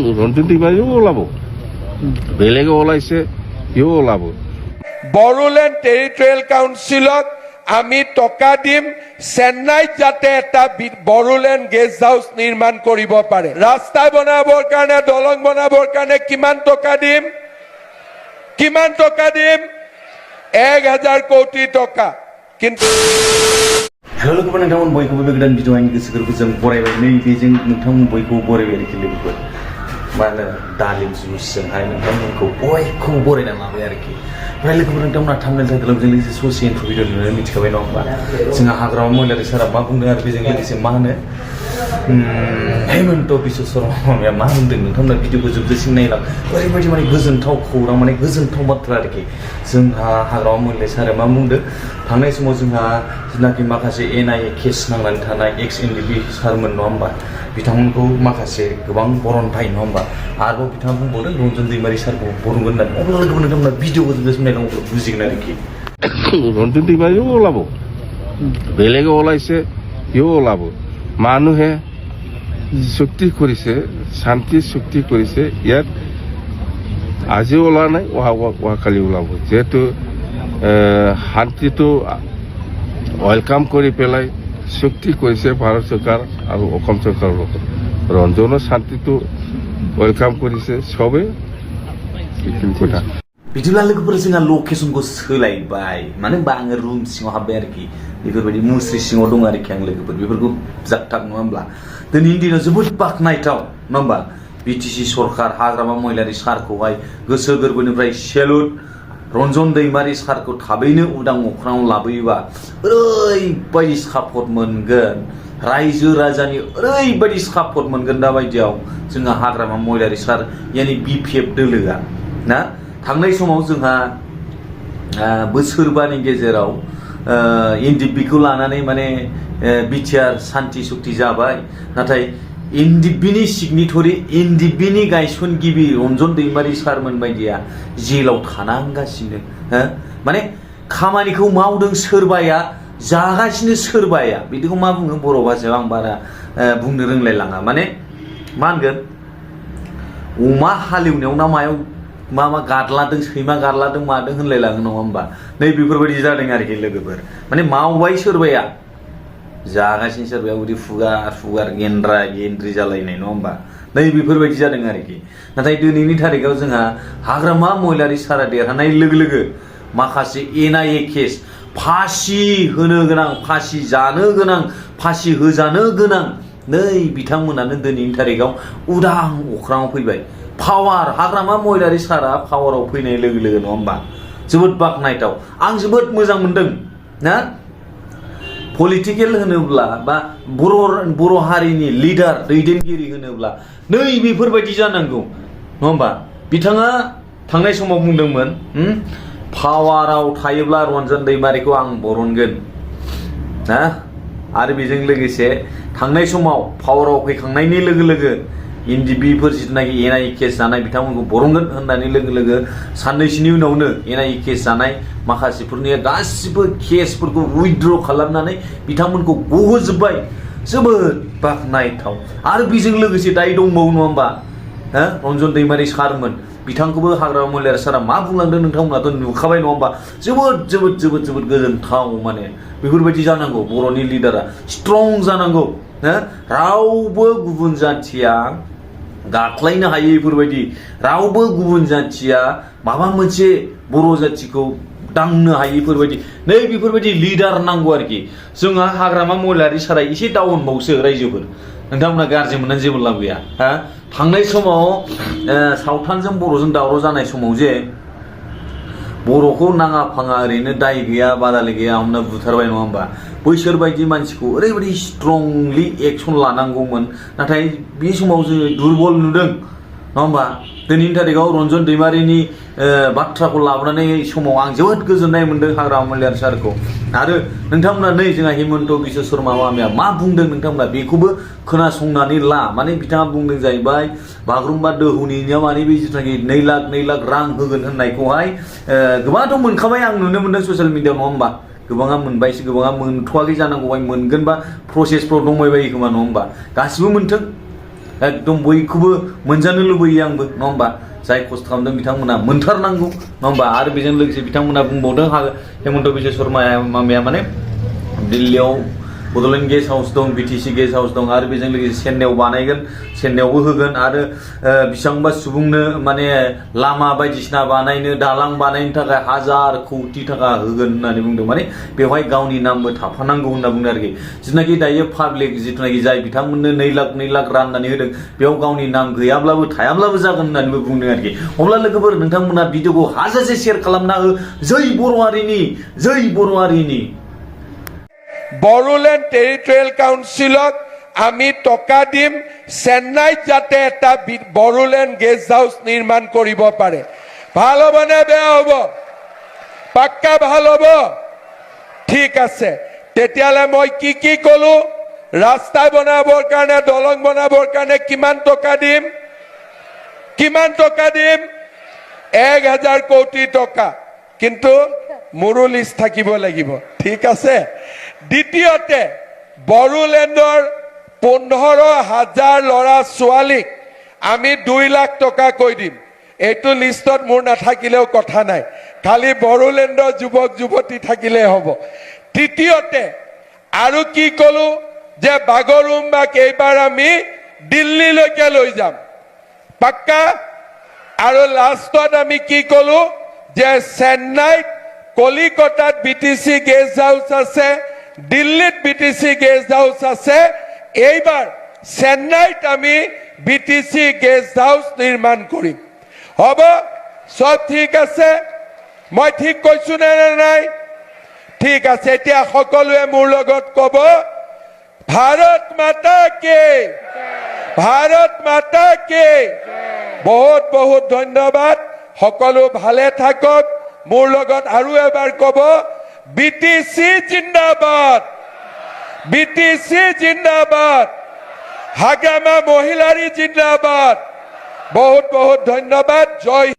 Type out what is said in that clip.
ৰঞ্জন টিমাৰীও ওলাব, বেলেগে ওলাইছে সিও ওলাব। বড়োলেণ্ড টেৰিটৰিয়েল কাউন্সিলক আমি টকা দিম চেন্নাইত যাতে এটা বড়োলেণ্ড গেষ্ট হাউচ নিৰ্মাণ কৰিব পাৰে। ৰাস্তা বনাবৰ কাৰণে, দলং বনাবৰ কাৰণে কিমান টকা দিম? 1000 কোটি টকা। কিন্তু हेलो लोगोफोर, नोंथांमोन बयखौबो बे गोदान भिडिअ आंनि गोसो गोरबोजों जों बरायबाय। नैबेजों नोंथांमोन बयखौबो बरायबाय आरोखि लोगोफोर। मा होनो दालिम जुइसजोंहाय नोंथांमोनखौ बयखौबो बरायना लाबाय आरोखि। ओमफ्राय लोगोफोर, नोंथांमोना थांनाय टाइटेलाव जों लोगोसे ससे इन्ट्र भिडिअ नुनानै मिथिखाबाय नङा होमबा? जोंहा हाग्रामा महिलारि सारा मा बुंदों आरो बेजों लोगोसे मा होनो हेमन्त बिश्व शर्माया मा बुंदों नोंथांमोना भिडिअखौ जोबजासिम नायलां। ओरैबायदि माने गोजोनथाव खौरां, माने गोजोनथाव बाथ्रा आरोखि। जोंहा हाग्रामा महिलारि सारा मा बुंदों, थांनाय समाव जोंहा जेनाखि माखासे NIA केस नांनानै थानाय एक्स NDP सारमोन नङा होमबा, बिथांमोनखौ माखासे गोबां बरनबाय नङा होमबा, आरोबाव बिथाङा बुंबावदों रन्जन दैमारि सारखौ बरनगोन होननानै। अब्ला लोगोफोर, नोंथांमोना भिडिअखौ जोबजासिम नायलां, अब्ला बुजिगोन आरोखि। ৰঞ্জন টিমাৰীও ওলাব, বেলেগে ওলাইছে সিও ওলাব। মানুহে চুক্তি কৰিছে, শান্তি চুক্তি কৰিছে, ইয়াত আজিও ওলোৱা নাই, অহাকালি ওলাব। যিহেতু শান্তিটো ৱেলকাম কৰি পেলাই চুক্তি কৰিছে ভাৰত চৰকাৰ আৰু অসম চৰকাৰৰ লগত। ৰঞ্জনৰ শান্তিটো ৱেলকাম কৰিছে চবে, এইখিনি কথা। बिदिब्ला लोगोफोर, जोंहा लकेसनखौ सोलायबाय, मानो होनबा आङो रुम सिङाव हाबबाय आरोखि। बेफोरबायदि मुस्रि सिङाव दं आरोखि आं लोगोफोर। बेफोरखौ जागथाग नङा होमब्ला? दिनैनि दिनाव जोबोद बाख्नायथाव नङा होमबा? BTC सरकार हाग्रामा महिलारि सारखौहाय गोसो गोरबोनिफ्राय सेलुट। रन्जन दैमारि सारखौ थाबैनो उदां अख्राङाव लाबोयोबा ओरैबायदि सापर्ट मोनगोन, रायजो राजानि ओरैबायदि सापर्ट मोनगोन दा बायदियाव जोंहा हाग्रामा महिलारि सार यानि BPF दोलोआ ना। थांनाय समाव जोंहा बोसोरबानि गेजेराव NDPखौ लानानै माने बिटिआर सान्ति सुक्ति जाबाय, नाथाय NDPनि सिगनेटरि, NDPनि गायसनगिरि रन्जन दैमारि सारमोन बायदिया जेलाव थानांगासिनो। माने खामानिखौ मावदों सोरबाया, जागासिनो सोरबाया। बिदिखौ मा बुङो बर' भाषायाव आं बारा बुंनो रोंलायलाङा। माने मा होनगोन, अमा हालेवनायाव ना मायाव मा गादलादों, सैमा गादलादों मादों होनलायलाङो नङा होमबा? नै बेफोरबायदि जादों आरोखि लोगोफोर। माने मावबाय सोरबाया, जागासिनो सोरबाया उदै फुगार गेन्द्रा गेन्द्रि जालायनाय नङा होमबा? नै बेफोरबायदि जादों आरोखि। नाथाय दिनैनि थारिखआव जोंहा हाग्रामा महिलारि सारा देरहानाय लोगो लोगो माखासे NIA केस, फासि होनो गोनां, फासि जानो गोनां, फासि होजानो गोनां, नै बिथांमोनानो दिनैनि थारिखआव उदां अख्राङाव फैबाय। पावार, हाग्रामा महिलारि सारा पावाराव फैनाय लोगो लोगो नङा होमबा? जोबोद बाख्नायथाव, आं जोबोद मोजां मोनदों ना। पलिटिकेल होनोब्ला बा बर' हारिनि लिडार, दैदेनगिरि होनोब्ला नै बेफोरबायदि जानांगौ नङा होमबा? बिथाङा थांनाय समाव बुंदोंमोन, पावाराव थायोब्ला रन्जन दैमारिखौ आं बरनगोन ना। आरो बेजों लोगोसे थांनाय समाव पावाराव फैखांनायनि लोगो लोगो NDPफोर जिथुनाखि NIA केस जानाय बिथांमोनखौ बरनगोन होननानै लोगो लोगो साननैसोनि उनावनो NIA केस जानाय माखासेफोरनि गासिबो केसफोरखौ उइथड्र खालामनानै बिथांमोनखौ गहोजोब्बाय। जोबोद बाख्नायथाव। आरो बेजों लोगोसे दायो दंबावो नङा होमबा? रन्जन दैमारि सारमोन, बिथांखौबो हाग्रामा महिलारि सारा मा बुंलांदों नोंथांमोनाथ' नुखाबाय नङा होमबा? जोबोद जोबोद जोबोद जोबोद गोजोनथाव। माने बेफोरबायदि जानांगौ, बर'नि लिडारा स्ट्रं जानांगौ। रावबो गुबुन जाथिया गाख्लायनो हायै, बेफोरबायदि रावबो गुबुन जाथिया माबा मोनसे बर' जाथिखौ दांनो हायै, बेफोरबायदि नै बेफोरबायदि लिडार नांगौ आरोखि। जोंहा हाग्रामा महिलारि सारा एसे डाउनबावसो रायजोफोर, नोंथांमोना गाज्रि मोननानै जेबो लाब गैया। थांनाय समाव सावथालजों बर'जों दावराव जानाय समाव जे बर'खौ नाङा फाङा ओरैनो दाय गैया बादालि गैया हमना बुथारबाय नङा होमबा? बैसोर बायदि मानसिखौ ओरैबायदि स्ट्रंलि एक्सन लानांगौमोन, नाथाय बे समाव जोङो दुरबल नुदों नङा होमबा? दिनैनि थारिखआव रन्जन दैमारिनि बाथ्राखौ लाबोनानै समाव आं जोबोद गोजोननाय मोनदों हाग्रामा महिलारि सारखौ। आरो नोंथांमोना नै जोंहा हेमन्त बिश्व शर्माया मा बुंदों नोंथांमोना बेखौबो खोनासंनानै ला। माने बिथाङा बुंदों जाहैबाय बागुरुम्बा दोहौनि माने बे जिथुनाखि 2 लाख रां होगोन होननायखौहाय गोबांथ' मोनखाबाय, आं नुनो मोनदों ससियेल मिडियायाव नङा होमबा? गोबाङा मोनबायसो, गोबाङा मोनथ'वाखै जानांगौ, मोनगोन बा प्रसेसफ्राव दंबाय बायो खोमा नङा होमबा? गासिबो मोनथों एकदम बयखौबो मोनजानो लुबैयो आंबो नङा होमबा जाय खस्थ' खालामदों बिथांमोना मोनथारनांगौ नङा होमबा आरो बेजों लोगोसे बिथांमोना बुंबावदों हेमन्त बिश्व शर्माया मामाया माने दिल्लीयाव बड'लेण्ड गेस्ट हाउस दं बिटिसि गेस्ट हाउस दं आरो बेजों लोगोसे चेन्नाइआव बानायगोन चेन्नाइआवबो होगोन आरो बेसेबांबा सुबुंनो माने लामा बायदिसिना बानायनो दालां बानायनो थाखाय 1000 कौटि थाखा होगोन होननानै बुंदों माने बेवहाय गावनि नामबो थाफानांगौ होनना बुंदों आरोखि जिथुनाखि दायो पाब्लिक जिथुनाखि जाय बिथांमोननो 2 लाख राननानै होदों बेयाव गावनि नाम गैयाब्लाबो थायाब्लाबो जागोन होननानैबो बुंदों आरोखि अब्ला लोगोफोर नोंथांमोना भिडिअखौ हाजासे शेयार खालामना हो जै बर' हारिनि বড়োলেণ্ড টেৰিটৰিয়েল কাউন্সিলক আমি টকা দিম চেন্নাইত যাতে এটা বড়োলেণ্ড গেষ্ট হাউচ নিৰ্মাণ কৰিব পাৰে ভাল হ'ব নে বেয়া হ'ব পাক্কা ভাল হ'ব ঠিক আছে তেতিয়ালে মই কি কলো ৰাস্তা বনাবৰ কাৰণে দলং বনাবৰ কাৰণে কিমান টকা দিম 1000 কোটি টকা কিন্তু মোৰো লিষ্ট থাকিব লাগিব ঠিক আছে দ্বিতীয়তে বড়োলেণ্ডৰ 15,000 ল'ৰা ছোৱালীক আমি 2 লাখ টকা কৈ দিম এইটো লিষ্টত মোৰ নাথাকিলেও কথা নাই খালি বড়োলেণ্ডৰ যুৱক যুৱতী থাকিলে হ'ব তৃতীয়তে আৰু কি কলো যে বাগৰুম্বাক এইবাৰ আমি দিল্লীলৈকে লৈ যাম পাক্কা আৰু লাষ্টত আমি কি কলো যে চেন্নাইত কলিকতাত বিটিসি গেষ্ট হাউস আছে দিল্লীত বিটিসি গেষ্ট হাউস আছে এইবাৰ চেন্নাইত আমি বিটিসি গেষ্ট হাউস নিৰ্মাণ কৰিম হ'ব সব ঠিক আছে মই ঠিক কৈছো নে নাই ঠিক আছে এতিয়া সকলোৱে মোৰ লগত ক'ব ভাৰত মাতা কি বহুত বহুত ধন্যবাদ সকলো ভালে থাকক মোৰ লগত আৰু এবাৰ ক'ব বিটিসি জিন্দাবাদ হাগামা মহিলাৰী জিন্দাবাদ বহুত বহুত ধন্যবাদ জয়